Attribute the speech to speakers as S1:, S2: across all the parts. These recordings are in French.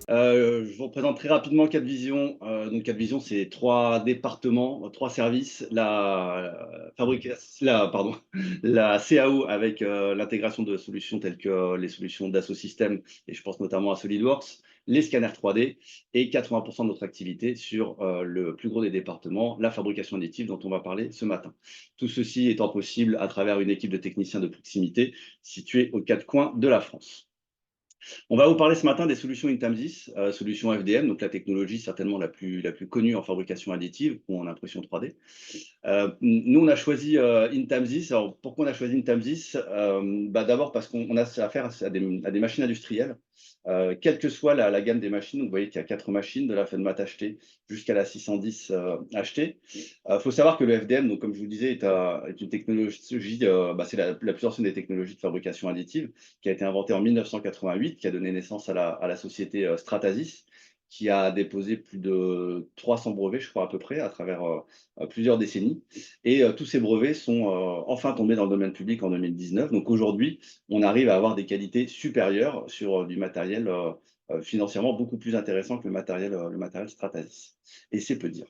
S1: Je vous représente très rapidement Cadvision. Donc Cadvision, c'est 3 départements, 3 services. Pardon, la CAO avec l'intégration de solutions telles que les solutions Dassault Systèmes, et je pense notamment à SolidWorks, les scanners 3D et 80% de notre activité sur le plus gros des départements, la fabrication additive dont on va parler ce matin. Tout ceci étant possible à travers une équipe de techniciens de proximité située aux 4 coins de la France. On va vous parler ce matin des solutions Intamsys, solution FDM, donc la technologie certainement la plus connue en fabrication additive ou en impression 3D. Nous, on a choisi Intamsys. Alors, pourquoi on a choisi Intamsys? D'abord parce qu'on a affaire à des machines industrielles, quelle que soit la gamme des machines. Donc, vous voyez qu'il y a 4 machines, de la FENMAT HT jusqu'à la 610 HT. Il faut savoir que le FDM, donc, comme je vous le disais, est une technologie, c'est la plus ancienne des technologies de fabrication additive, qui a été inventée en 1988, qui a donné naissance à la société Stratasys, qui a déposé plus de 300 brevets, je crois, à peu près, à travers plusieurs décennies. Et tous ces brevets sont enfin tombés dans le domaine public en 2019. Donc aujourd'hui, on arrive à avoir des qualités supérieures sur du matériel financièrement beaucoup plus intéressant que le matériel Stratasys. Et c'est peu dire.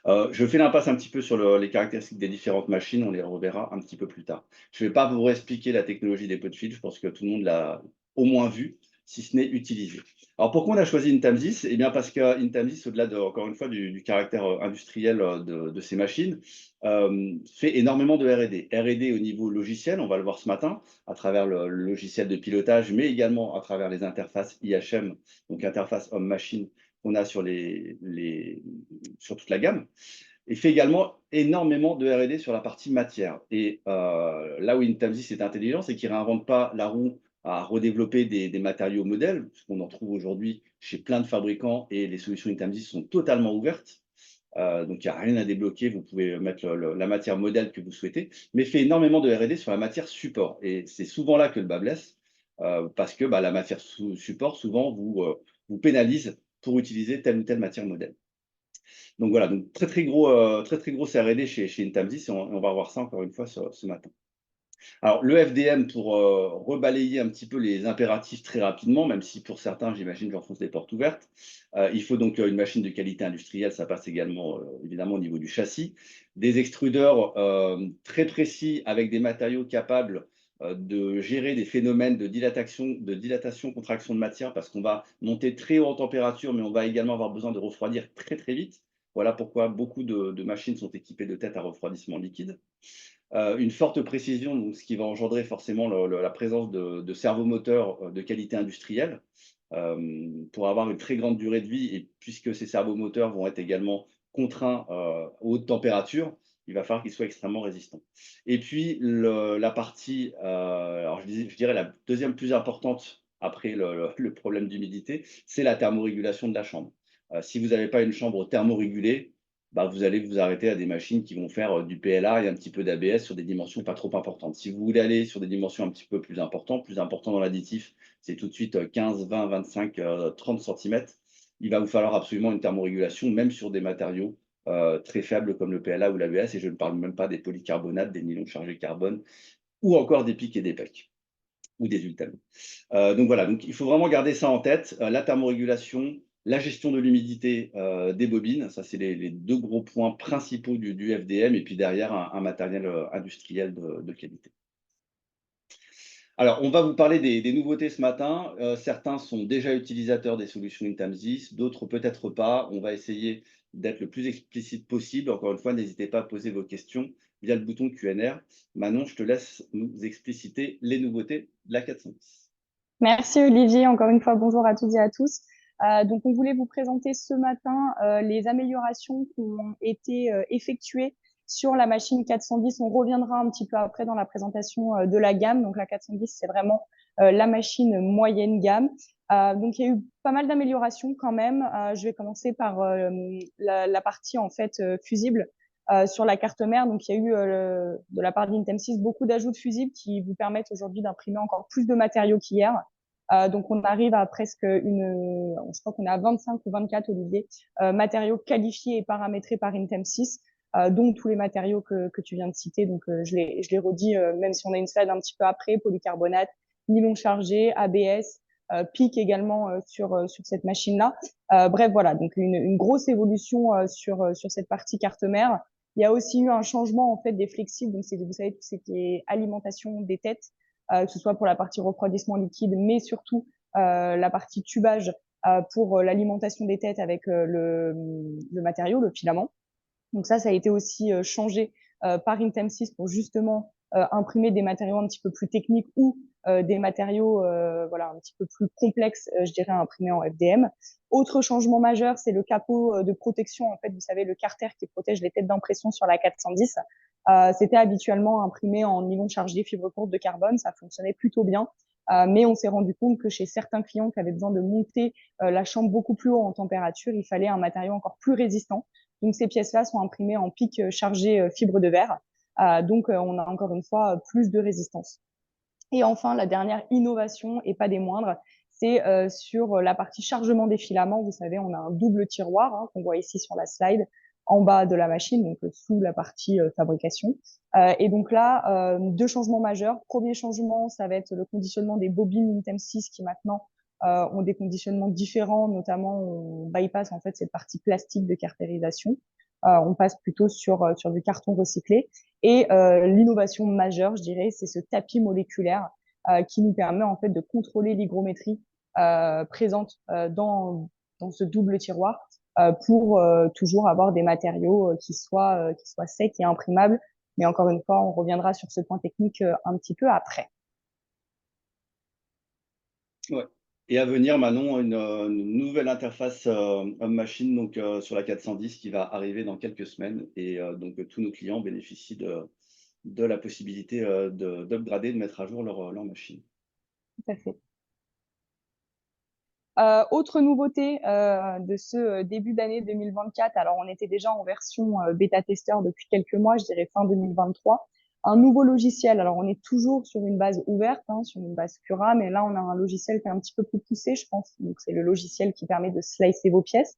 S1: Je fais l'impasse un petit peu sur les caractéristiques des différentes machines, on les reverra un petit peu plus tard. Je ne vais pas vous réexpliquer la technologie des pots de fil, je pense que tout le monde l'a au moins vu, si ce n'est utilisé. Alors pourquoi on a choisi Intamsys? Eh bien parce que Intamsys, au-delà encore une fois du caractère industriel de ces machines, fait énormément de R&D. R&D au niveau logiciel, on va le voir ce matin, à travers le logiciel de pilotage, mais également à travers les interfaces IHM, donc interface homme-machine, qu'on a sur toute la gamme. Il fait également énormément de R&D sur la partie matière. Et là où Intamsys est intelligent, c'est qu'il ne réinvente pas la roue à redévelopper des matériaux modèles, ce qu'on en trouve aujourd'hui chez plein de fabricants, et les solutions Intamsys sont totalement ouvertes. Donc, il n'y a rien à débloquer, vous pouvez mettre la matière modèle que vous souhaitez, mais fait énormément de R&D sur la matière support. Et c'est souvent là que le bas blesse, parce que la matière support, souvent, vous pénalise pour utiliser telle ou telle matière modèle. Donc voilà, donc très très grosse R&D chez Intamsys, et on va voir ça encore une fois ce matin. Alors le FDM, pour rebalayer un petit peu les impératifs très rapidement, même si pour certains, j'imagine, j'enfonce des portes ouvertes, il faut donc une machine de qualité industrielle, ça passe également évidemment au niveau du châssis, des extrudeurs très précis avec des matériaux capables de gérer des phénomènes de dilatation, contraction de matière, parce qu'on va monter très haut en température, mais on va également avoir besoin de refroidir très très vite. Voilà pourquoi beaucoup de machines sont équipées de têtes à refroidissement liquide. Une forte précision, donc, ce qui va engendrer forcément la présence de servomoteurs de qualité industrielle, pour avoir une très grande durée de vie. Et puisque ces servomoteurs vont être également contraints aux hautes températures, il va falloir qu'ils soient extrêmement résistants. Et puis la partie, alors je dirais la deuxième plus importante après le problème d'humidité, c'est la thermorégulation de la chambre. Si vous n'avez pas une chambre thermorégulée, vous allez vous arrêter à des machines qui vont faire du PLA et un petit peu d'ABS sur des dimensions pas trop importantes. Si vous voulez aller sur des dimensions un petit peu plus importantes dans l'additif, c'est tout de suite 15, 20, 25, 30 cm. Il va vous falloir absolument une thermorégulation, même sur des matériaux très faibles comme le PLA ou l'ABS, et je ne parle même pas des polycarbonates, des nylons chargés carbone, ou encore des pics et des pecs, ou des ultèmes. Donc voilà, donc il faut vraiment garder ça en tête, la thermorégulation, la gestion de l'humidité des bobines, ça c'est les 2 gros points principaux du FDM, et puis derrière un matériel industriel de qualité. Alors, on va vous parler des nouveautés ce matin. Certains sont déjà utilisateurs des solutions Intamsys, d'autres peut-être pas. On va essayer d'être le plus explicite possible. Encore une fois, n'hésitez pas à poser vos questions via le bouton Q&R. Manon, je te laisse nous expliciter les nouveautés de la 410.
S2: Merci Olivier, encore une fois, bonjour à toutes et à tous. Donc, on voulait vous présenter ce matin les améliorations qui ont été effectuées sur la machine 410. On reviendra un petit peu après dans la présentation de la gamme. Donc, la 410, c'est vraiment la machine moyenne gamme. Donc, il y a eu pas mal d'améliorations quand même. Je vais commencer par la partie en fait fusible. Sur la carte mère, donc il y a eu de la part d'Intemsys beaucoup d'ajouts de fusibles qui vous permettent aujourd'hui d'imprimer encore plus de matériaux qu'hier. Donc on arrive à presque je crois qu'on est à 25 ou 24 Olivier, matériaux qualifiés et paramétrés par Intemsys, dont tous les matériaux que tu viens de citer. Donc je les redis, même si on a une slide un petit peu après, polycarbonate, nylon chargé, ABS, PIC également sur cette machine-là. Bref, voilà, donc une grosse évolution sur cette partie carte mère. Il y a aussi eu un changement en fait des flexibles, donc vous savez tout ce qui est alimentation des têtes, que ce soit pour la partie refroidissement liquide, mais surtout la partie tubage pour l'alimentation des têtes avec le matériau, le filament. Donc ça a été aussi changé par Intemsys pour justement imprimer des matériaux un petit peu plus techniques ou des matériaux voilà, un petit peu plus complexes, je dirais, imprimés en FDM. Autre changement majeur, c'est le capot de protection. En fait, vous savez, le carter qui protège les têtes d'impression sur la 410. C'était habituellement imprimé en nylon chargé fibre courte de carbone. Ça fonctionnait plutôt bien. Mais on s'est rendu compte que chez certains clients qui avaient besoin de monter la chambre beaucoup plus haut en température, il fallait un matériau encore plus résistant. Donc, ces pièces-là sont imprimées en pic chargé fibre de verre. Donc, on a encore une fois plus de résistance. Et enfin, la dernière innovation, et pas des moindres, c'est sur la partie chargement des filaments. Vous savez, on a un double tiroir hein, qu'on voit ici sur la slide, en bas de la machine, donc sous la partie fabrication. Et donc là, deux changements majeurs. Premier changement, ça va être le conditionnement des bobines Intem 6 qui maintenant ont des conditionnements différents, notamment on bypass en fait cette partie plastique de caractérisation. On passe plutôt sur du carton recyclé. Et l'innovation majeure, je dirais, c'est ce tapis moléculaire qui nous permet en fait de contrôler l'hygrométrie présente dans ce double tiroir pour toujours avoir des matériaux qui soient secs et imprimables. Mais encore une fois, on reviendra sur ce point technique un petit peu après.
S1: Ouais. Et à venir, Manon, une nouvelle interface homme-machine donc, sur la 410 qui va arriver dans quelques semaines. Et donc, tous nos clients bénéficient de la possibilité d'upgrader, de mettre à jour leur machine.
S2: Tout à fait. Autre nouveauté de ce début d'année 2024, alors on était déjà en version bêta-testeur depuis quelques mois, je dirais fin 2023. Un nouveau logiciel, alors on est toujours sur une base ouverte, hein, sur une base Cura, mais là on a un logiciel qui est un petit peu plus poussé, je pense. Donc c'est le logiciel qui permet de slicer vos pièces,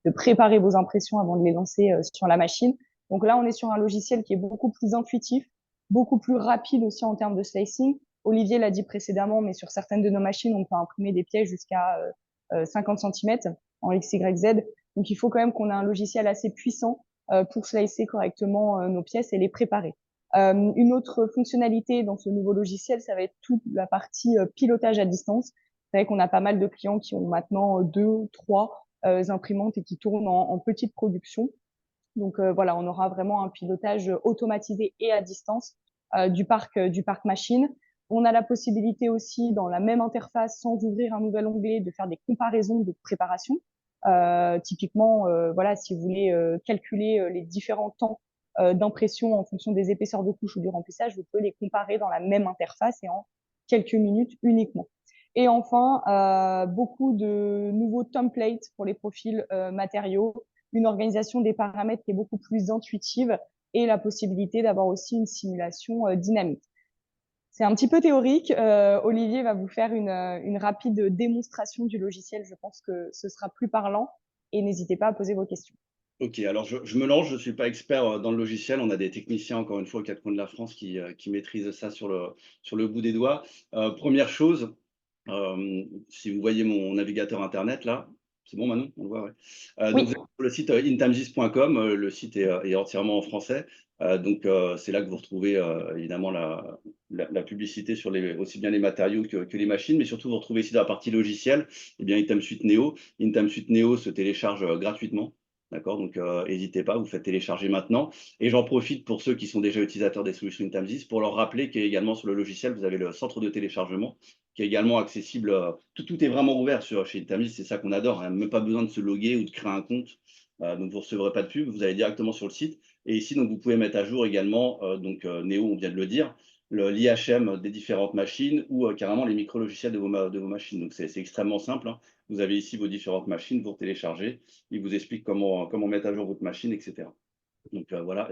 S2: de préparer vos impressions avant de les lancer sur la machine. Donc là on est sur un logiciel qui est beaucoup plus intuitif, beaucoup plus rapide aussi en termes de slicing. Olivier l'a dit précédemment, mais sur certaines de nos machines, on peut imprimer des pièces jusqu'à 50 cm en XYZ. Donc, il faut quand même qu'on ait un logiciel assez puissant pour slicer correctement nos pièces et les préparer. Une autre fonctionnalité dans ce nouveau logiciel, ça va être toute la partie pilotage à distance. Vous savez qu'on a pas mal de clients qui ont maintenant 2, 3 imprimantes et qui tournent en petite production. Donc voilà, on aura vraiment un pilotage automatisé et à distance du parc machine. On a la possibilité aussi, dans la même interface, sans ouvrir un nouvel onglet, de faire des comparaisons de préparation. Typiquement, voilà, si vous voulez calculer les différents temps d'impression en fonction des épaisseurs de couche ou du remplissage, vous pouvez les comparer dans la même interface et en quelques minutes uniquement. Et enfin, beaucoup de nouveaux templates pour les profils matériaux, une organisation des paramètres qui est beaucoup plus intuitive et la possibilité d'avoir aussi une simulation dynamique. C'est un petit peu théorique. Olivier va vous faire une rapide démonstration du logiciel. Je pense que ce sera plus parlant et n'hésitez pas à poser vos questions.
S1: Ok, alors je me lance, je ne suis pas expert dans le logiciel. On a des techniciens, encore une fois, aux quatre coins de la France qui maîtrisent ça sur le bout des doigts. Première chose, si vous voyez mon navigateur Internet là, c'est bon Manon, on le voit, ouais. Donc,
S2: Oui,
S1: vous êtes sur le site intamgis.com, le site est entièrement en français. Donc, c'est là que vous retrouvez évidemment la publicité sur aussi bien les matériaux que les machines, mais surtout vous retrouvez ici dans la partie logicielle, eh bien, Itam Suite Neo. Itam Suite Neo se télécharge gratuitement. D'accord, donc n'hésitez pas, vous faites télécharger maintenant. Et j'en profite pour ceux qui sont déjà utilisateurs des solutions Intamsys pour leur rappeler qu'également sur le logiciel, vous avez le centre de téléchargement qui est également accessible. Tout est vraiment ouvert chez Intamsys, c'est ça qu'on adore. Hein, même pas besoin de se loguer ou de créer un compte. Donc vous ne recevrez pas de pub, vous allez directement sur le site. Et ici, donc, vous pouvez mettre à jour également, Néo, on vient de le dire, l'IHM des différentes machines ou carrément les micro-logiciels de vos machines. Donc c'est extrêmement simple. Hein. Vous avez ici vos différentes machines, vous téléchargez, il vous explique comment mettre à jour votre machine, etc. Donc voilà,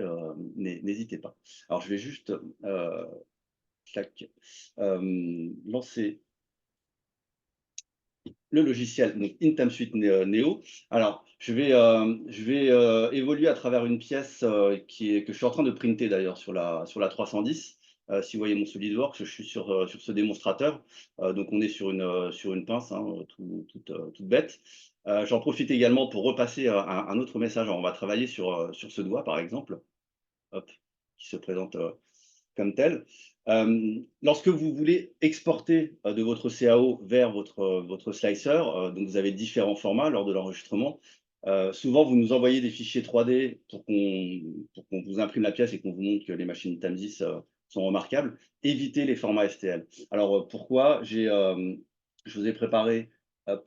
S1: n'hésitez pas. Alors je vais juste lancer le logiciel, donc Intem Suite Neo. Alors, je vais évoluer à travers une pièce que je suis en train de printer d'ailleurs sur la 310. Si vous voyez mon SolidWorks, je suis sur ce démonstrateur. Donc, on est sur une pince, hein, toute bête. J'en profite également pour repasser un autre message. Alors, on va travailler sur ce doigt, par exemple, hop, qui se présente comme tel. Lorsque vous voulez exporter de votre CAO vers votre slicer, donc vous avez différents formats lors de l'enregistrement. Souvent, vous nous envoyez des fichiers 3D pour qu'on vous imprime la pièce et qu'on vous montre que les machines Tamsys sont remarquables. Évitez les formats STL. Alors, pourquoi je vous ai préparé hop,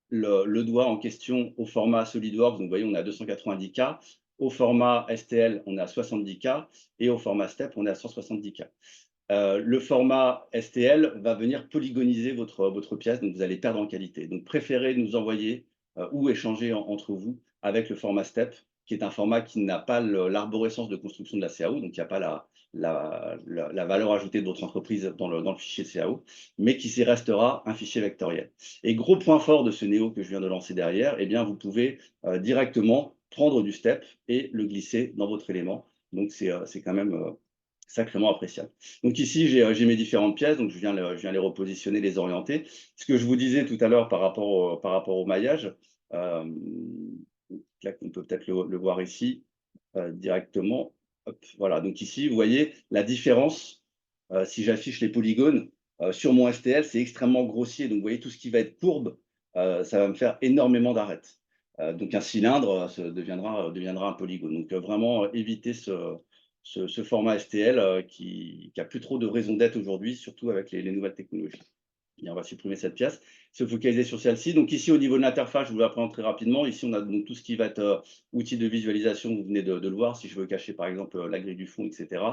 S1: le doigt en question au format SolidWorks. Donc, vous voyez, on a 290K. Au format STL, on est à 70K. Et au format STEP, on est à 170K. Le format STL va venir polygoniser votre pièce, donc vous allez perdre en qualité. Donc, préférez nous envoyer ou échanger entre vous avec le format STEP, qui est un format qui n'a pas l'arborescence de construction de la CAO, donc il n'y a pas la valeur ajoutée de votre entreprise dans le fichier CAO, mais qui s'y restera un fichier vectoriel. Et gros point fort de ce Néo que je viens de lancer derrière, eh bien, vous pouvez directement prendre du STEP et le glisser dans votre élément. Donc, c'est quand même sacrément appréciable. Donc ici, j'ai mes différentes pièces, donc je viens les repositionner, les orienter. Ce que je vous disais tout à l'heure par rapport au maillage, là, on peut peut-être le voir ici directement. Hop, voilà, donc ici, vous voyez la différence. Si j'affiche les polygones, sur mon STL, c'est extrêmement grossier. Donc, vous voyez, tout ce qui va être courbe, ça va me faire énormément d'arêtes. Donc, un cylindre deviendra un polygone. Donc, vraiment, éviter ce format STL qui a plus trop de raison d'être aujourd'hui, surtout avec les nouvelles technologies. Et on va supprimer cette pièce, se focaliser sur celle-ci. Donc ici, au niveau de l'interface, je vous l'apprends très rapidement. Ici, on a donc tout ce qui va être outil de visualisation, vous venez de le voir, si je veux cacher par exemple la grille du fond, etc.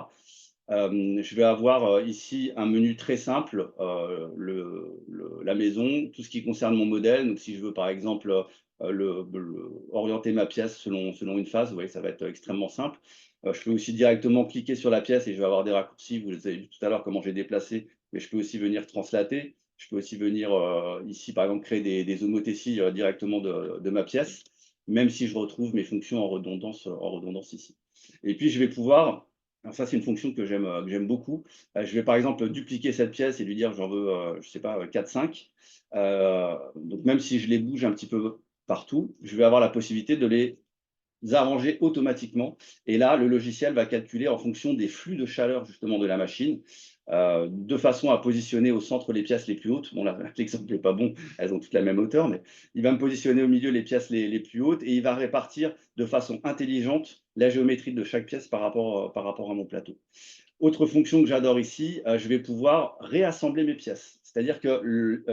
S1: Je vais avoir ici un menu très simple, la maison, tout ce qui concerne mon modèle. Donc si je veux par exemple orienter ma pièce selon une phase, vous voyez, ça va être extrêmement simple. Je peux aussi directement cliquer sur la pièce et je vais avoir des raccourcis. Vous avez vu tout à l'heure comment j'ai déplacé, mais je peux aussi venir translater. Je peux aussi venir ici, par exemple, créer des homothéties directement de ma pièce, même si je retrouve mes fonctions en redondance ici. Et puis, je vais pouvoir, alors ça, c'est une fonction que j'aime beaucoup. Je vais, par exemple, dupliquer cette pièce et lui dire, j'en veux, je ne sais pas, 4, 5. Donc, même si je les bouge un petit peu partout, je vais avoir la possibilité de les arranger automatiquement. Et là, le logiciel va calculer en fonction des flux de chaleur justement de la machine, de façon à positionner au centre les pièces les plus hautes. Bon, là, l'exemple n'est pas bon, elles ont toutes la même hauteur, mais il va me positionner au milieu les pièces les plus hautes et il va répartir de façon intelligente la géométrie de chaque pièce par rapport à mon plateau. Autre fonction que j'adore ici, je vais pouvoir réassembler mes pièces. C'est-à-dire que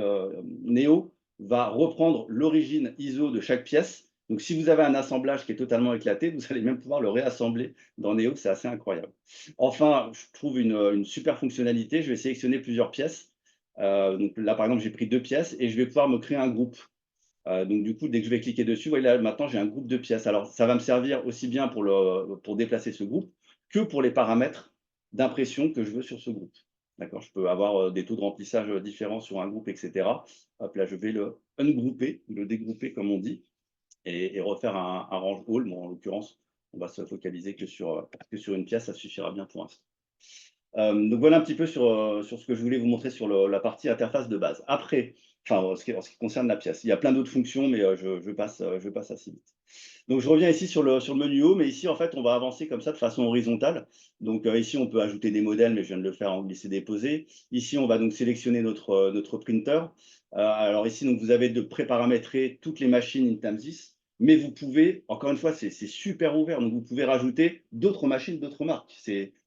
S1: Neo va reprendre l'origine ISO de chaque pièce. Donc, si vous avez un assemblage qui est totalement éclaté, vous allez même pouvoir le réassembler dans Neo. C'est assez incroyable. Enfin, je trouve une super fonctionnalité. Je vais sélectionner plusieurs pièces. Donc là, par exemple, j'ai pris 2 pièces et je vais pouvoir me créer un groupe. Donc, du coup, dès que je vais cliquer dessus, vous voyez là, maintenant, j'ai un groupe de pièces. Alors, ça va me servir aussi bien pour déplacer ce groupe que pour les paramètres d'impression que je veux sur ce groupe. D'accord, je peux avoir des taux de remplissage différents sur un groupe, etc. Hop, là, je vais le ungrouper, le dégrouper, comme on dit, et refaire un range all. Bon, en l'occurrence, on va se focaliser que sur une pièce, ça suffira bien pour l'instant. Donc voilà un petit peu sur ce que je voulais vous montrer sur la partie interface de base. Après, enfin, en ce qui concerne la pièce, il y a plein d'autres fonctions, mais je passe assez vite. Donc je reviens ici sur le menu haut, mais ici en fait on va avancer comme ça de façon horizontale. Donc ici on peut ajouter des modèles, mais je viens de le faire en glisser-déposer. Ici on va donc sélectionner notre printer. Alors ici donc vous avez de pré-paramétrer toutes les machines Intamsys, mais vous pouvez, encore une fois c'est super ouvert, donc vous pouvez rajouter d'autres machines, d'autres marques.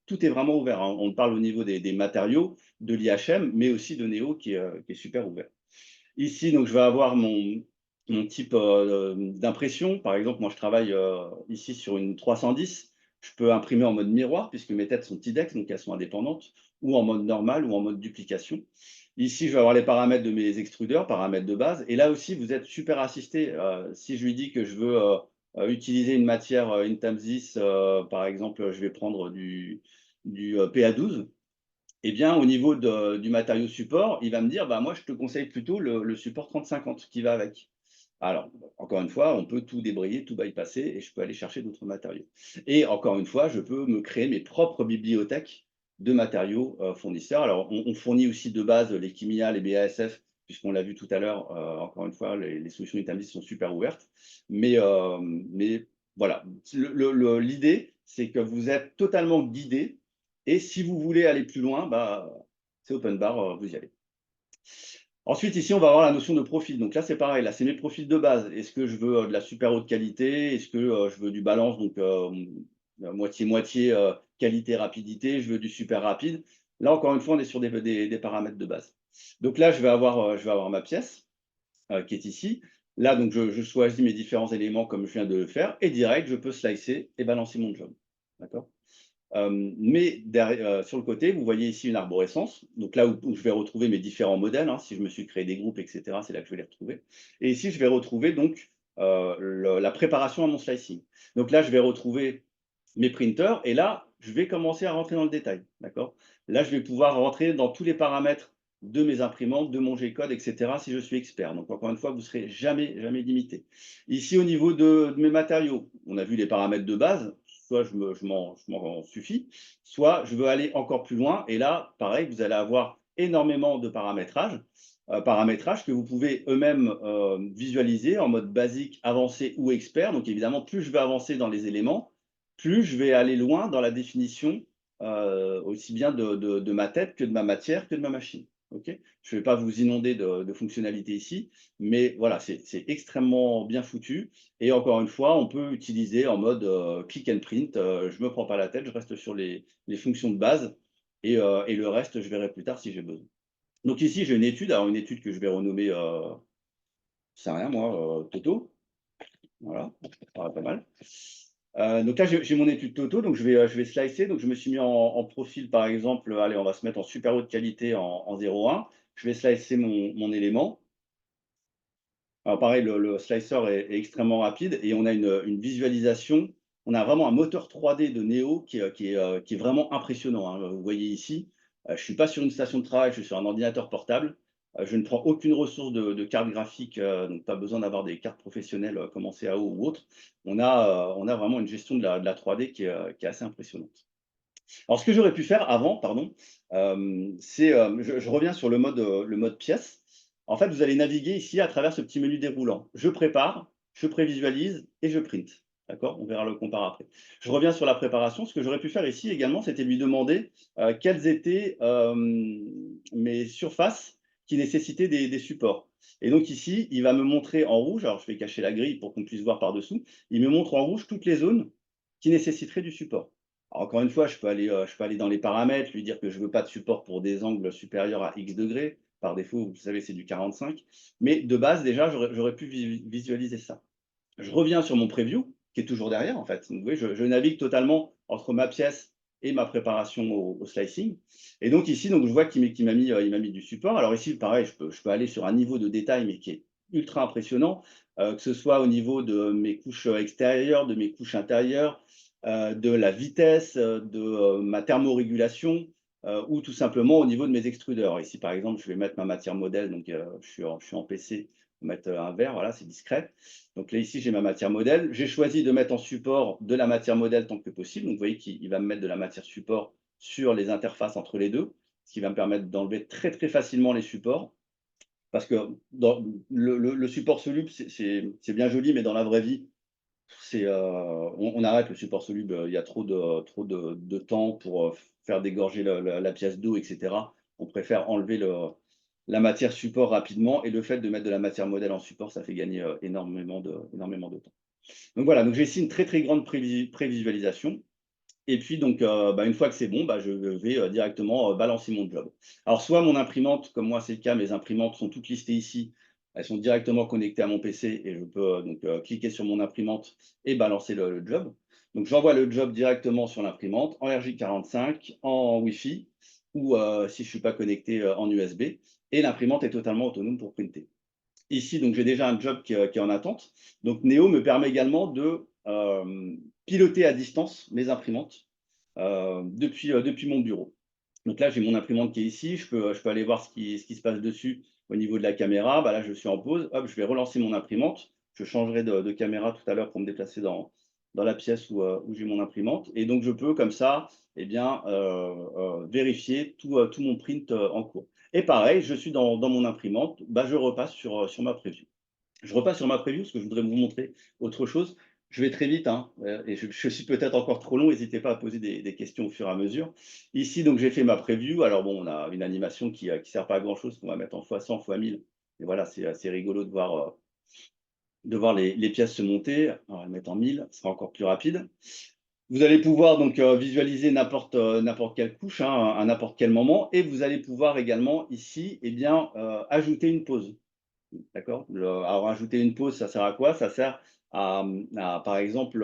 S1: Tout est vraiment ouvert, hein. On parle au niveau des matériaux, de l'IHM, mais aussi de Neo qui est super ouvert. Ici, donc, je vais avoir mon type d'impression. Par exemple, moi, je travaille ici sur une 310. Je peux imprimer en mode miroir, puisque mes têtes sont TIDEX, donc elles sont indépendantes, ou en mode normal, ou en mode duplication. Ici, je vais avoir les paramètres de mes extrudeurs, paramètres de base. Et là aussi, vous êtes super assisté. Si je lui dis que je veux utiliser une matière Intamsys, par exemple, je vais prendre du PA12. Eh bien, au niveau du matériau support, il va me dire, bah, moi, je te conseille plutôt le support 3050 qui va avec. Alors, encore une fois, on peut tout débrayer, tout bypasser, et je peux aller chercher d'autres matériaux. Et encore une fois, je peux me créer mes propres bibliothèques de matériaux fournisseurs. Alors, on fournit aussi de base les Kimia, les BASF, puisqu'on l'a vu tout à l'heure, encore une fois, les solutions Itamlis sont super ouvertes. Mais voilà, l'idée, c'est que vous êtes totalement guidé et si vous voulez aller plus loin, bah, c'est open bar, vous y allez. Ensuite, ici, on va avoir la notion de profil. Donc là, c'est pareil, là, c'est mes profils de base. Est-ce que je veux de la super haute qualité? Est-ce que je veux du balance, donc moitié-moitié qualité, rapidité? Je veux du super rapide. Là, encore une fois, on est sur des paramètres de base. Donc là, je vais avoir ma pièce qui est ici. Là, donc, je choisis mes différents éléments comme je viens de le faire. Et direct, je peux slicer et balancer mon job. D'accord? Mais derrière, sur le côté, vous voyez ici une arborescence. Donc là où je vais retrouver mes différents modèles, hein, si je me suis créé des groupes, etc., c'est là que je vais les retrouver. Et ici, je vais retrouver donc la préparation à mon slicing. Donc là, je vais retrouver mes printers et là, je vais commencer à rentrer dans le détail. D'accord? Là, je vais pouvoir rentrer dans tous les paramètres de mes imprimantes, de mon G-code, etc., si je suis expert. Donc, encore une fois, vous ne serez jamais limité. Ici, au niveau de mes matériaux, on a vu les paramètres de base. Soit je m'en suffis, soit je veux aller encore plus loin. Et là, pareil, vous allez avoir énormément de paramétrage que vous pouvez eux-mêmes visualiser en mode basique, avancé ou expert. Donc, évidemment, plus je vais avancer dans les éléments, plus je vais aller loin dans la définition aussi bien de ma tête que de ma matière que de ma machine. Okay, je ne vais pas vous inonder de fonctionnalités ici, mais voilà, c'est extrêmement bien foutu. Et encore une fois, on peut utiliser en mode click and print. Je ne me prends pas la tête, je reste sur les fonctions de base et le reste, je verrai plus tard si j'ai besoin. Donc ici, j'ai une étude, alors une étude que je vais renommer, c'est rien moi, Toto. Voilà, ça paraît pas mal. Donc là, j'ai mon étude Toto, donc je vais slicer. Donc je me suis mis en profil, par exemple, allez, on va se mettre en super haute qualité en 0,1. Je vais slicer mon élément. Alors pareil, le slicer est extrêmement rapide et on a une visualisation. On a vraiment un moteur 3D de Neo qui est vraiment impressionnant, hein. Vous voyez ici, je ne suis pas sur une station de travail, je suis sur un ordinateur portable. Je ne prends aucune ressource de carte graphique, donc pas besoin d'avoir des cartes professionnelles comme en CAO ou autre. On a vraiment une gestion de la 3D qui est assez impressionnante. Alors ce que j'aurais pu faire avant, pardon, c'est, je reviens sur le mode pièce. En fait, vous allez naviguer ici à travers ce petit menu déroulant. Je prépare, je prévisualise et je print. D'accord? On verra le compare après. Je reviens sur la préparation. Ce que j'aurais pu faire ici également, c'était lui demander quelles étaient mes surfaces qui nécessitaient des supports. Et donc ici, il va me montrer en rouge, alors je vais cacher la grille pour qu'on puisse voir par-dessous, il me montre en rouge toutes les zones qui nécessiteraient du support. Alors, encore une fois, je peux aller dans les paramètres, lui dire que je ne veux pas de support pour des angles supérieurs à X degrés. Par défaut, vous savez, c'est du 45. Mais de base, déjà, j'aurais pu visualiser ça. Je reviens sur mon preview, qui est toujours derrière, en fait. Donc, vous voyez, je navigue totalement entre ma pièce et ma préparation au slicing. Et donc, ici, donc, je vois qu'il m'a mis du support. Alors, ici, pareil, je peux aller sur un niveau de détail, mais qui est ultra impressionnant, que ce soit au niveau de mes couches extérieures, de mes couches intérieures, de la vitesse, de ma thermorégulation, ou tout simplement au niveau de mes extrudeurs. Ici, par exemple, je vais mettre ma matière modèle, donc je suis en PC, mettre un vert, voilà, c'est discret. Donc là, ici, j'ai ma matière modèle. J'ai choisi de mettre en support de la matière modèle tant que possible. Donc, vous voyez qu'il va me mettre de la matière support sur les interfaces entre les deux, ce qui va me permettre d'enlever très, très facilement les supports. Parce que dans le support soluble, c'est bien joli, mais dans la vraie vie, on arrête le support soluble. Il y a trop de temps pour faire dégorger la pièce d'eau, etc. On préfère enlever la matière support rapidement et le fait de mettre de la matière modèle en support, ça fait gagner énormément de temps. Donc voilà, donc j'ai ici une très très grande prévisualisation. Et puis donc, une fois que c'est bon, je vais directement balancer mon job. Alors soit mon imprimante, comme moi c'est le cas, mes imprimantes sont toutes listées ici. Elles sont directement connectées à mon PC et je peux cliquer sur mon imprimante et balancer le job. Donc j'envoie le job directement sur l'imprimante en RJ45, en Wi-Fi ou si je ne suis pas connecté en USB. Et l'imprimante est totalement autonome pour printer. Ici, donc j'ai déjà un job qui est en attente. Donc Neo me permet également de piloter à distance mes imprimantes depuis mon bureau. Donc là, j'ai mon imprimante qui est ici. Je peux aller voir ce qui se passe dessus au niveau de la caméra. Là, je suis en pause. Hop, je vais relancer mon imprimante. Je changerai de caméra tout à l'heure pour me déplacer dans dans la pièce où j'ai mon imprimante. Et donc, je peux comme ça, eh bien, vérifier tout mon print en cours. Et pareil, je suis dans mon imprimante, bah, je repasse sur ma preview. Je repasse sur ma preview parce que je voudrais vous montrer autre chose. Je vais très vite, hein, et je suis peut-être encore trop long. N'hésitez pas à poser des questions au fur et à mesure. Ici, donc, j'ai fait ma preview. Alors, bon, on a une animation qui ne sert pas à grand-chose, qu'on va mettre en x100, x1000. Et voilà, c'est assez rigolo de voir les pièces se monter. On va le mettre en 1000, ce sera encore plus rapide. Vous allez pouvoir donc visualiser n'importe quelle couche, hein, à n'importe quel moment. Et vous allez pouvoir également ici, eh bien, ajouter une pause. D'accord. Alors, ajouter une pause, ça sert à quoi? Ça sert par exemple,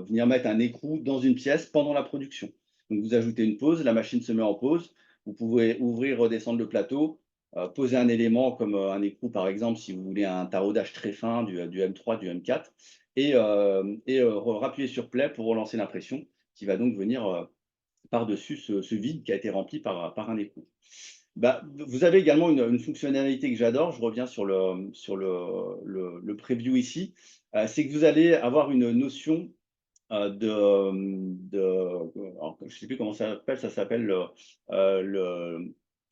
S1: venir mettre un écrou dans une pièce pendant la production. Donc, vous ajoutez une pause, la machine se met en pause. Vous pouvez ouvrir, redescendre le plateau, poser un élément comme un écrou, par exemple, si vous voulez un taraudage très fin du M3, du M4, et rappuyer sur Play pour relancer l'impression qui va donc venir par-dessus ce vide qui a été rempli par un écrou. Bah, vous avez également une fonctionnalité que j'adore, je reviens sur le preview ici, c'est que vous allez avoir une notion alors, je ne sais plus comment ça s'appelle,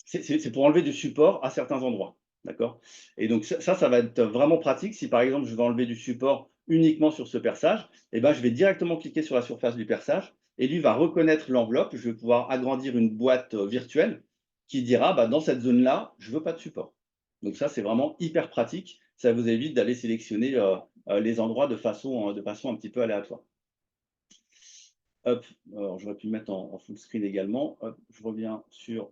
S1: c'est pour enlever du support à certains endroits, d'accord? Et donc ça va être vraiment pratique si par exemple je veux enlever du support uniquement sur ce perçage, et ben, je vais directement cliquer sur la surface du perçage et lui va reconnaître l'enveloppe. Je vais pouvoir agrandir une boîte virtuelle qui dira bah, dans cette zone-là, je veux pas de support. Donc ça, c'est vraiment hyper pratique. Ça vous évite d'aller sélectionner les endroits de façon un petit peu aléatoire. Hop, alors j'aurais pu le mettre en full screen également. Hop, je reviens sur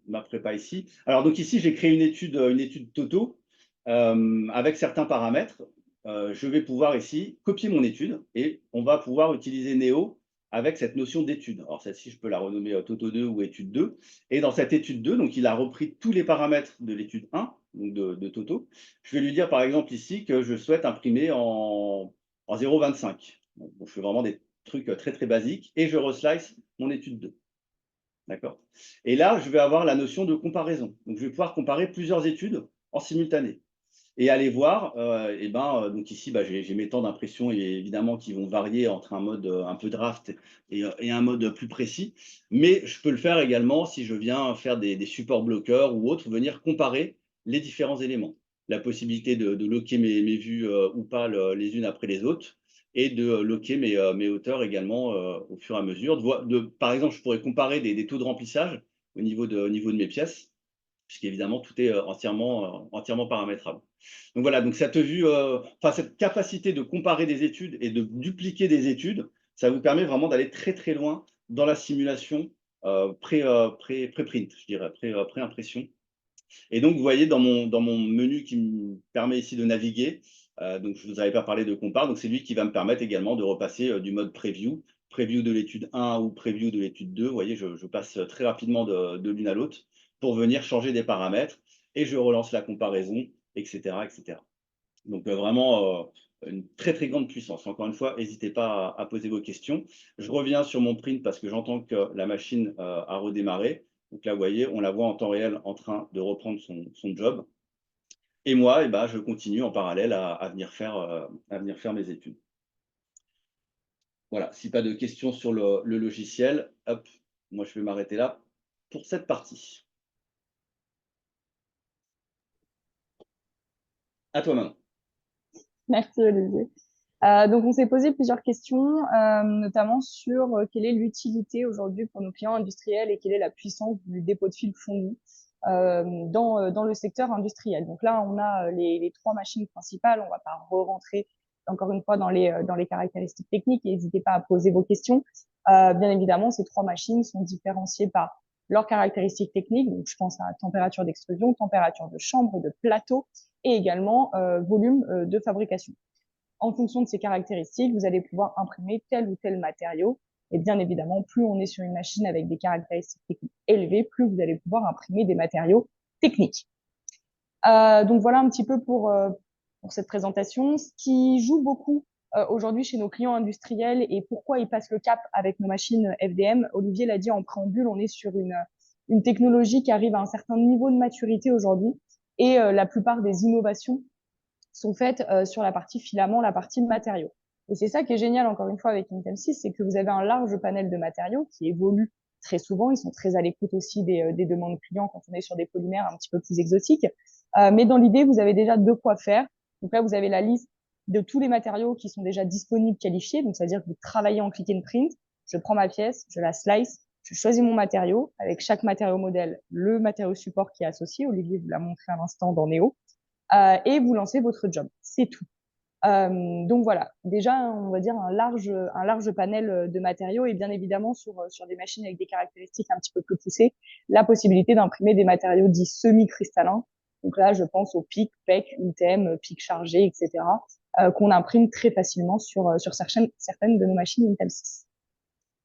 S1: ma prépa ici. Alors donc ici, j'ai créé une étude Toto avec certains paramètres. Je vais pouvoir ici copier mon étude et on va pouvoir utiliser Neo avec cette notion d'étude. Alors celle-ci, je peux la renommer Toto 2 ou étude 2. Et dans cette étude 2, donc il a repris tous les paramètres de l'étude 1, donc de Toto. Je vais lui dire par exemple ici que je souhaite imprimer en 0,25. Donc, je fais vraiment des trucs très très basiques et je reslice mon étude 2. D'accord. Et là, je vais avoir la notion de comparaison. Donc, je vais pouvoir comparer plusieurs études en simultané et aller voir. Donc ici, bah, j'ai mes temps d'impression évidemment qui vont varier entre un mode un peu draft et un mode plus précis. Mais je peux le faire également si je viens faire des supports bloqueurs ou autres, venir comparer les différents éléments. La possibilité de locker mes vues ou pas les unes après les autres et de locker mes hauteurs également au fur et à mesure. Par exemple, je pourrais comparer des taux de remplissage au niveau de mes pièces, puisqu'évidemment, tout est entièrement paramétrable. Donc voilà, donc cette vue, cette capacité de comparer des études et de dupliquer des études, ça vous permet vraiment d'aller très très loin dans la simulation pré-print, je dirais, pré-impression. Et donc, vous voyez dans mon menu qui me permet ici de naviguer, donc je ne vous avais pas parlé de compare, donc c'est lui qui va me permettre également de repasser du mode preview, preview de l'étude 1 ou preview de l'étude 2. Vous voyez, je passe très rapidement de l'une à l'autre pour venir changer des paramètres et je relance la comparaison, etc. etc. Donc vraiment une très très grande puissance. Encore une fois, n'hésitez pas à poser vos questions. Je reviens sur mon print parce que j'entends que la machine a redémarré. Donc là, vous voyez, on la voit en temps réel en train de reprendre son job. Et moi, eh ben, je continue en parallèle à venir faire mes études. Voilà, si pas de questions sur le logiciel, hop, moi je vais m'arrêter là pour cette partie. À toi maintenant.
S2: Merci Olivier. Donc, on s'est posé plusieurs questions, notamment sur quelle est l'utilité aujourd'hui pour nos clients industriels et quelle est la puissance du dépôt de fil fondu dans le secteur industriel. Donc là, on a les trois machines principales. On va pas re-rentrer encore une fois dans les caractéristiques techniques et n'hésitez pas à poser vos questions. Bien évidemment, ces trois machines sont différenciées par leurs caractéristiques techniques. Donc, je pense à température d'extrusion, température de chambre, de plateau et également volume de fabrication. En fonction de ces caractéristiques, vous allez pouvoir imprimer tel ou tel matériau. Et bien évidemment, plus on est sur une machine avec des caractéristiques techniques élevées, plus vous allez pouvoir imprimer des matériaux techniques. Donc voilà un petit peu pour cette présentation. Ce qui joue beaucoup aujourd'hui chez nos clients industriels et pourquoi ils passent le cap avec nos machines FDM, Olivier l'a dit en préambule, on est sur une technologie qui arrive à un certain niveau de maturité aujourd'hui et la plupart des innovations sont faites sur la partie filament, la partie matériaux. Et c'est ça qui est génial, encore une fois, avec Intem 6, c'est que vous avez un large panel de matériaux qui évoluent très souvent. Ils sont très à l'écoute aussi des demandes clients quand on est sur des polymères un petit peu plus exotiques. Mais dans l'idée, vous avez déjà de quoi faire. Donc là, vous avez la liste de tous les matériaux qui sont déjà disponibles, qualifiés. Donc, c'est-à-dire que vous travaillez en click and print. Je prends ma pièce, je la slice, je choisis mon matériau. Avec chaque matériau modèle, le matériau support qui est associé. Olivier vous l'a montré à l'instant dans Neo. Et vous lancez votre job. C'est tout. Donc voilà, déjà, on va dire un large panel de matériaux et bien évidemment sur des machines avec des caractéristiques un petit peu plus poussées, la possibilité d'imprimer des matériaux dits semi-cristallins. Donc là, je pense au PIC, PEC, UTM, PIC chargé, etc., qu'on imprime très facilement sur certaines de nos machines Intel 6.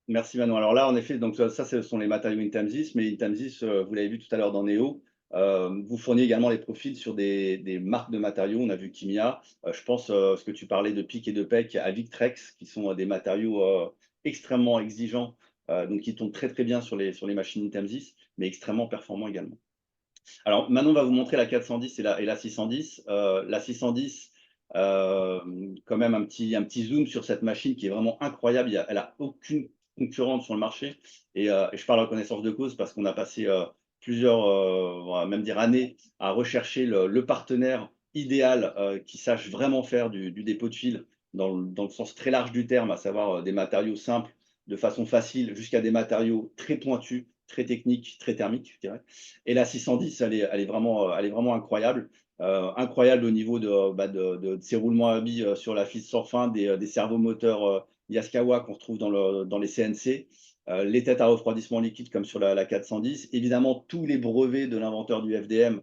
S1: Merci Manon. Alors là, en effet, donc ça, ce sont les matériaux Intamsys, mais Intamsys, vous l'avez vu tout à l'heure dans Neo, vous fournissez également les profils sur des marques de matériaux. On a vu Kimia. Je pense, ce que tu parlais de PIC et de PEC, à Victrex, qui sont des matériaux extrêmement exigeants, donc qui tombent très très bien sur les machines Intamsys, mais extrêmement performants également. Alors Manon va vous montrer la 410 et la 610. La 610, quand même un petit zoom sur cette machine qui est vraiment incroyable. Elle a aucune concurrente sur le marché et je parle en connaissance de cause parce qu'on a passé plusieurs, on va même dire années à rechercher le partenaire idéal qui sache vraiment faire du dépôt de fil dans le sens très large du terme, à savoir des matériaux simples de façon facile jusqu'à des matériaux très pointus, très techniques, très thermiques, je dirais. Et la 610, elle est vraiment incroyable. Incroyable au niveau de ses roulements à billes sur la fille sans fin, des servomoteurs Yaskawa qu'on retrouve dans les CNC, les têtes à refroidissement liquide comme sur la 410. Évidemment, tous les brevets de l'inventeur du FDM.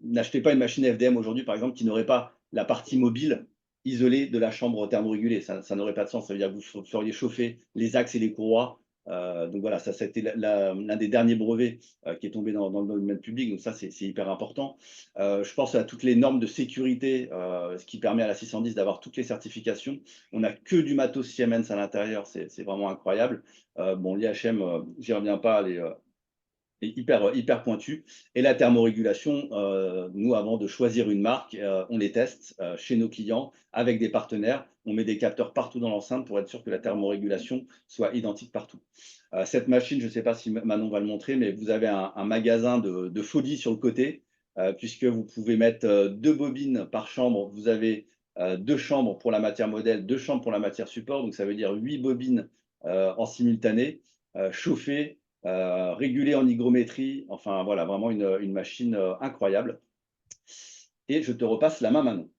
S1: N'achetez pas une machine FDM aujourd'hui, par exemple, qui n'aurait pas la partie mobile isolée de la chambre thermorégulée. Ça n'aurait pas de sens. Ça veut dire que vous feriez chauffer les axes et les courroies. Donc voilà, ça c'était l'un des derniers brevets qui est tombé dans le domaine public. Donc ça, c'est hyper important. Je pense à toutes les normes de sécurité, ce qui permet à la 610 d'avoir toutes les certifications. On n'a que du matos Siemens à l'intérieur, c'est vraiment incroyable. Bon, l'IHM, j'y reviens pas, est hyper pointu. Et la thermorégulation, nous, avant de choisir une marque, on les teste chez nos clients avec des partenaires. On met des capteurs partout dans l'enceinte pour être sûr que la thermorégulation soit identique partout. Cette machine, je ne sais pas si Manon va le montrer, mais vous avez un magasin de folie sur le côté, puisque vous pouvez mettre 2 bobines par chambre. Vous avez 2 chambres pour la matière modèle, 2 chambres pour la matière support. Donc, ça veut dire 8 bobines en simultané, chauffées, régulé en hygrométrie. Enfin, voilà, vraiment une machine incroyable. Et je te repasse la main, Manon.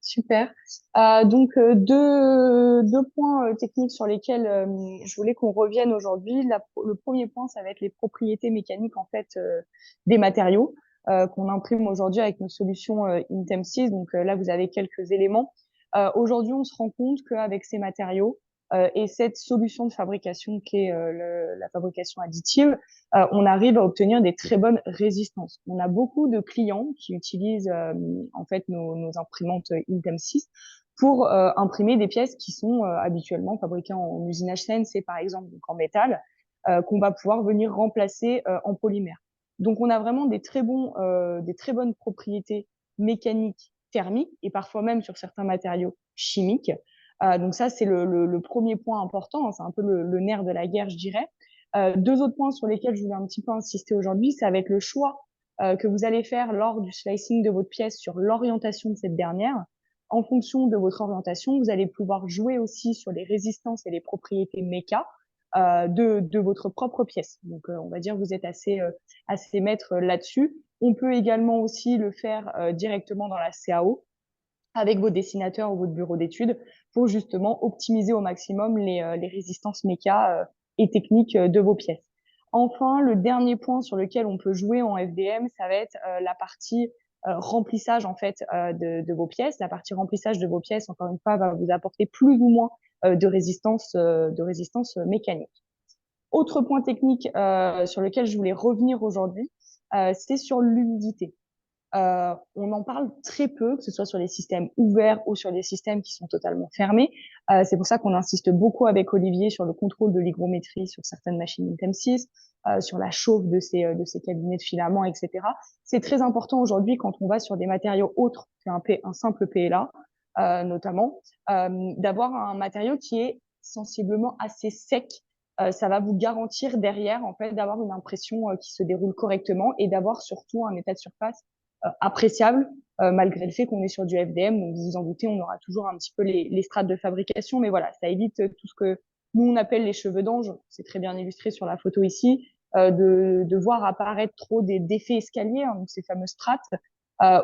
S2: Super. Donc deux points techniques sur lesquels je voulais qu'on revienne aujourd'hui. Le premier point, ça va être les propriétés mécaniques en fait des matériaux qu'on imprime aujourd'hui avec nos solutions Intem 6. Donc là, vous avez quelques éléments. Aujourd'hui, on se rend compte qu'avec ces matériaux et cette solution de fabrication qui est la fabrication additive, on arrive à obtenir des très bonnes résistances. On a beaucoup de clients qui utilisent en fait nos imprimantes Intem 6 pour imprimer des pièces qui sont habituellement fabriquées en usine HCNC par exemple, donc en métal, qu'on va pouvoir venir remplacer en polymère. Donc on a vraiment des très bonnes propriétés mécaniques, thermiques et parfois même sur certains matériaux chimiques. Donc ça c'est le premier point important, c'est un peu le nerf de la guerre, je dirais. Deux autres points sur lesquels je voulais un petit peu insister aujourd'hui, ça va être le choix que vous allez faire lors du slicing de votre pièce sur l'orientation de cette dernière. En fonction de votre orientation, vous allez pouvoir jouer aussi sur les résistances et les propriétés méca de votre propre pièce. Donc, on va dire que vous êtes assez maître là-dessus. On peut également aussi le faire directement dans la CAO avec vos dessinateurs ou votre bureau d'études pour justement optimiser au maximum les résistances méca et techniques de vos pièces. Enfin, le dernier point sur lequel on peut jouer en FDM, ça va être la partie remplissage en fait de vos pièces. La partie remplissage de vos pièces, encore une fois, va vous apporter plus ou moins de résistance mécanique. Autre point technique sur lequel je voulais revenir aujourd'hui, c'est sur l'humidité. On en parle très peu, que ce soit sur les systèmes ouverts ou sur les systèmes qui sont totalement fermés. C'est pour ça qu'on insiste beaucoup avec Olivier sur le contrôle de l'hygrométrie sur certaines machines Intem 6, sur la chauffe de ces cabinets de filaments, etc. C'est très important aujourd'hui quand on va sur des matériaux autres qu'un simple PLA, notamment, d'avoir un matériau qui est sensiblement assez sec. Ça va vous garantir derrière, en fait, d'avoir une impression qui se déroule correctement et d'avoir surtout un état de surface appréciable, malgré le fait qu'on est sur du FDM. Donc, vous vous en doutez, on aura toujours un petit peu les strates de fabrication, mais voilà, ça évite tout ce que nous, on appelle les cheveux d'ange. C'est très bien illustré sur la photo ici, de voir apparaître trop d'effets escaliers, hein, donc ces fameuses strates,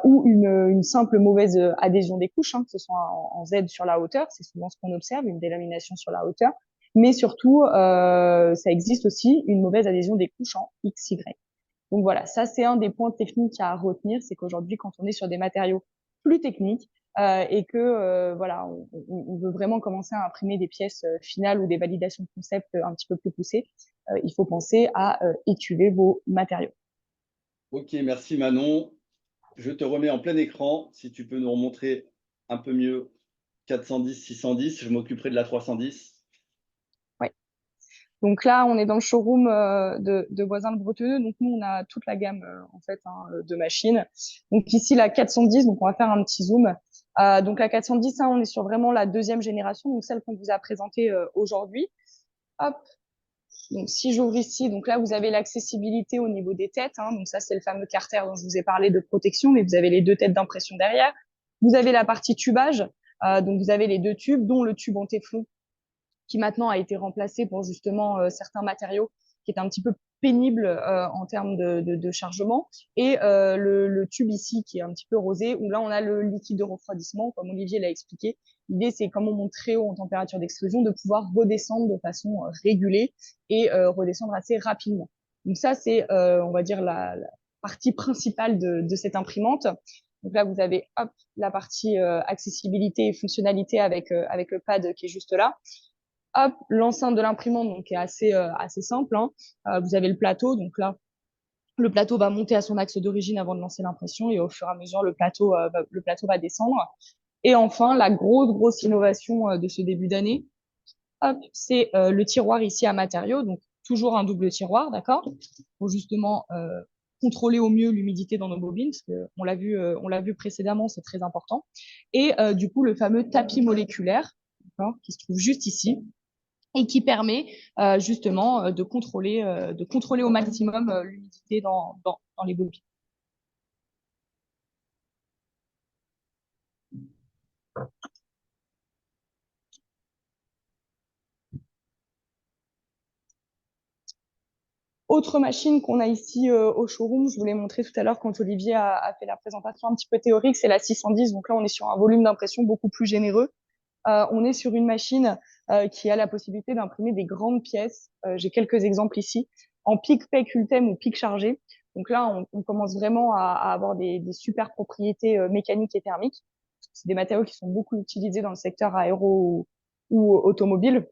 S2: ou une simple mauvaise adhésion des couches, hein, que ce soit en Z sur la hauteur, c'est souvent ce qu'on observe, une délamination sur la hauteur, mais surtout, ça existe aussi une mauvaise adhésion des couches en XY. Donc voilà, ça c'est un des points techniques à retenir, c'est qu'aujourd'hui, quand on est sur des matériaux plus techniques et que voilà, on veut vraiment commencer à imprimer des pièces finales ou des validations de concept un petit peu plus poussées, il faut penser à étuver vos matériaux.
S1: Ok, merci Manon. Je te remets en plein écran. Si tu peux nous remontrer un peu mieux 410, 610, je m'occuperai de la 310.
S2: Ouais. Donc là, on est dans le showroom de Voisins le Bretonneux. Donc nous, on a toute la gamme en fait hein, de machines. Donc ici, la 410. Donc on va faire un petit zoom. Donc la 410, hein, on est sur vraiment la deuxième génération, donc celle qu'on vous a présentée aujourd'hui. Hop. Donc si j'ouvre ici, donc là vous avez l'accessibilité au niveau des têtes. Hein, donc ça c'est le fameux carter dont je vous ai parlé de protection, mais vous avez les deux têtes d'impression derrière. Vous avez la partie tubage. Donc vous avez les deux tubes, dont le tube en téflon qui maintenant a été remplacé pour justement certains matériaux qui est un petit peu pénible en termes de chargement. Et le tube ici qui est un petit peu rosé, où là on a le liquide de refroidissement, comme Olivier l'a expliqué. L'idée, c'est comme on monte très haut en température d'extrusion, de pouvoir redescendre de façon régulée et redescendre assez rapidement. Donc ça, c'est, on va dire, la partie principale de cette imprimante. Donc là, vous avez hop, la partie accessibilité et fonctionnalité avec le pad qui est juste là. Hop, l'enceinte de l'imprimante, donc est assez simple. Hein. Vous avez le plateau, donc là, le plateau va monter à son axe d'origine avant de lancer l'impression et au fur et à mesure, le plateau va descendre. Et enfin, la grosse innovation de ce début d'année, hop, c'est le tiroir ici à matériaux, donc toujours un double tiroir, d'accord, pour justement contrôler au mieux l'humidité dans nos bobines, parce que on l'a vu précédemment, c'est très important. Et du coup, le fameux tapis moléculaire, qui se trouve juste ici, et qui permet justement de contrôler au maximum l'humidité dans les bobines. Autre machine qu'on a ici au showroom, je vous l'ai montré tout à l'heure quand Olivier a fait la présentation un petit peu théorique, c'est la 610. Donc là, on est sur un volume d'impression beaucoup plus généreux. On est sur une machine qui a la possibilité d'imprimer des grandes pièces. J'ai quelques exemples ici, en pic, pec, ultime ou pic chargé. Donc là, on commence vraiment à avoir des super propriétés mécaniques et thermiques. C'est des matériaux qui sont beaucoup utilisés dans le secteur aéro ou automobile.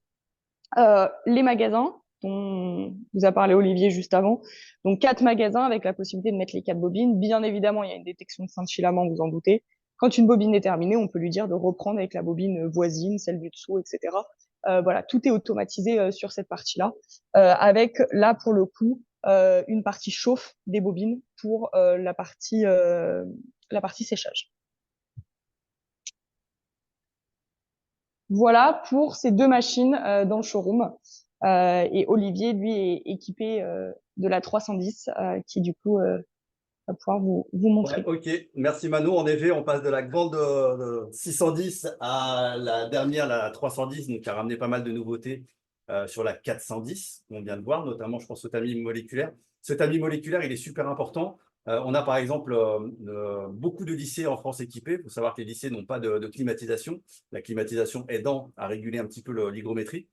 S2: Les magasins, dont vous a parlé Olivier juste avant. Donc, 4 magasins avec la possibilité de mettre les 4 bobines. Bien évidemment, il y a une détection de fin de filament, vous en doutez. Quand une bobine est terminée, on peut lui dire de reprendre avec la bobine voisine, celle du dessous, etc. Voilà, tout est automatisé sur cette partie-là, avec là pour le coup une partie chauffe des bobines pour la partie séchage. Voilà pour ces deux machines dans le showroom. Et Olivier, lui, est équipé de la 310 qui, du coup, va pouvoir vous montrer.
S1: Ouais, ok, merci Mano. En effet, on passe de la grande 610 à la dernière, la 310, donc qui a ramené pas mal de nouveautés sur la 410, on vient de voir, notamment, je pense, au tamis moléculaire. Ce tamis moléculaire, il est super important. On a par exemple beaucoup de lycées en France équipés. Il faut savoir que les lycées n'ont pas de climatisation, la climatisation aidant à réguler un petit peu l'hygrométrie.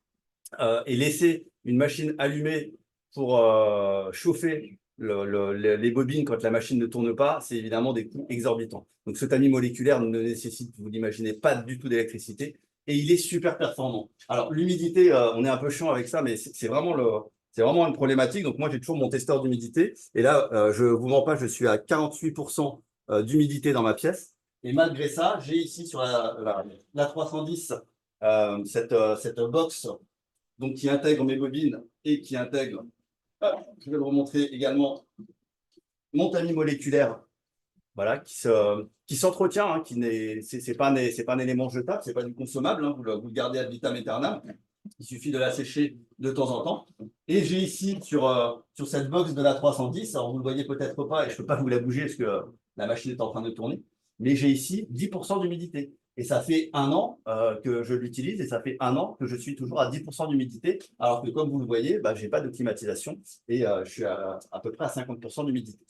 S1: Et laisser une machine allumée pour chauffer les bobines quand la machine ne tourne pas, c'est évidemment des coûts exorbitants. Donc ce tamis moléculaire ne nécessite, vous l'imaginez, pas du tout d'électricité et il est super performant. Alors l'humidité, on est un peu chiant avec ça, mais c'est vraiment une problématique. Donc moi j'ai toujours mon testeur d'humidité et là, je vous mens pas, je suis à 48% d'humidité dans ma pièce. Et malgré ça, j'ai ici sur la 310 cette box donc qui intègre mes bobines et qui intègre, je vais le remontrer également, mon tamis moléculaire voilà, qui s'entretient, hein, c'est pas un élément jetable, c'est pas du consommable, hein, vous le gardez ad vitam aeternam. Il suffit de la sécher de temps en temps. Et j'ai ici sur cette box de la 310, alors vous ne le voyez peut-être pas et je ne peux pas vous la bouger parce que la machine est en train de tourner, mais j'ai ici 10% d'humidité. Et ça fait 1 an que je l'utilise et ça fait 1 an que je suis toujours à 10% d'humidité, alors que comme vous le voyez, bah, je n'ai pas de climatisation et je suis à peu près à 50% d'humidité.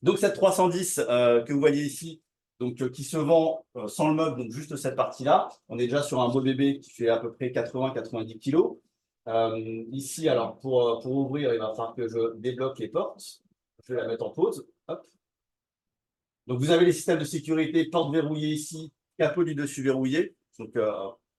S1: Donc cette 310 que vous voyez ici, donc, qui se vend sans le meuble, donc juste cette partie-là. On est déjà sur un beau bébé qui fait à peu près 80-90 kg. Ici, alors pour ouvrir, il va falloir que je débloque les portes. Je vais la mettre en pause. Hop. Donc vous avez les systèmes de sécurité, porte verrouillée ici, capot du dessus verrouillé. Donc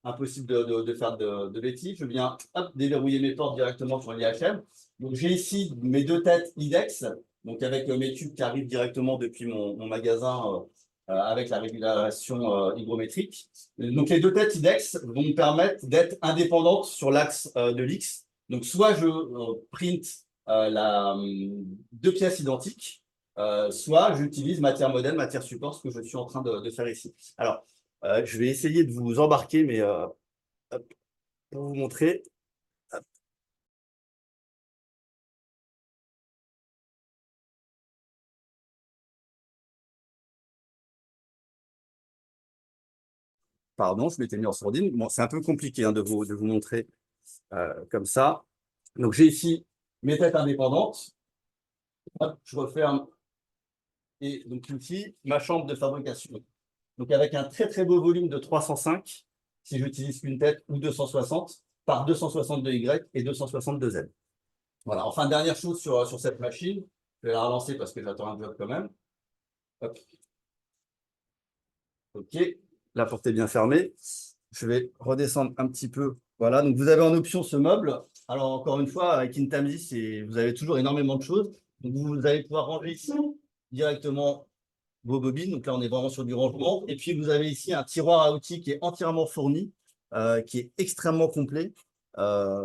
S1: impossible de faire de bêtises. Je viens déverrouiller mes portes directement sur l'IHM. Donc j'ai ici mes 2 têtes IDEX, donc avec mes tubes qui arrivent directement depuis mon magasin avec la régulation hygrométrique. Donc les 2 têtes IDEX vont me permettre d'être indépendantes sur l'axe de l'X. Donc soit je print 2 pièces identiques, soit j'utilise matière modèle, matière support, ce que je suis en train de faire ici. Alors, je vais essayer de vous embarquer, mais hop, pour vous montrer. Hop. Pardon, je m'étais mis en sourdine. Bon, c'est un peu compliqué hein, de vous montrer comme ça. Donc, j'ai ici mes têtes indépendantes. Hop, je referme. Et donc, ici, ma chambre de fabrication. Donc, avec un très, très beau volume de 305, si j'utilise une tête, ou 260, par 262Y et 262Z. Voilà. Enfin, dernière chose sur cette machine, je vais la relancer parce que j'attends un job quand même. Hop. OK. La porte est bien fermée. Je vais redescendre un petit peu. Voilà. Donc, vous avez en option ce meuble. Alors, encore une fois, avec Intamzi, vous avez toujours énormément de choses. Donc, vous allez pouvoir ranger ici directement vos bobines. Donc là, on est vraiment sur du rangement. Et puis, vous avez ici un tiroir à outils qui est entièrement fourni, qui est extrêmement complet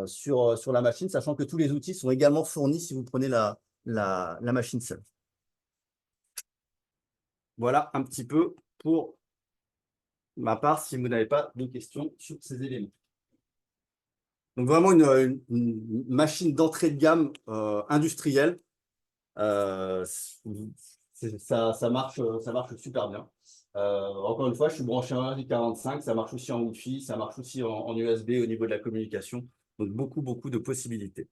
S1: sur la machine, sachant que tous les outils sont également fournis si vous prenez la machine seule. Voilà un petit peu pour ma part, si vous n'avez pas de questions sur ces éléments. Donc, vraiment une machine d'entrée de gamme industrielle. Ça marche super bien. Encore une fois, je suis branché en RJ45, ça marche aussi en Wi-Fi, ça marche aussi en USB au niveau de la communication. Donc, beaucoup de possibilités.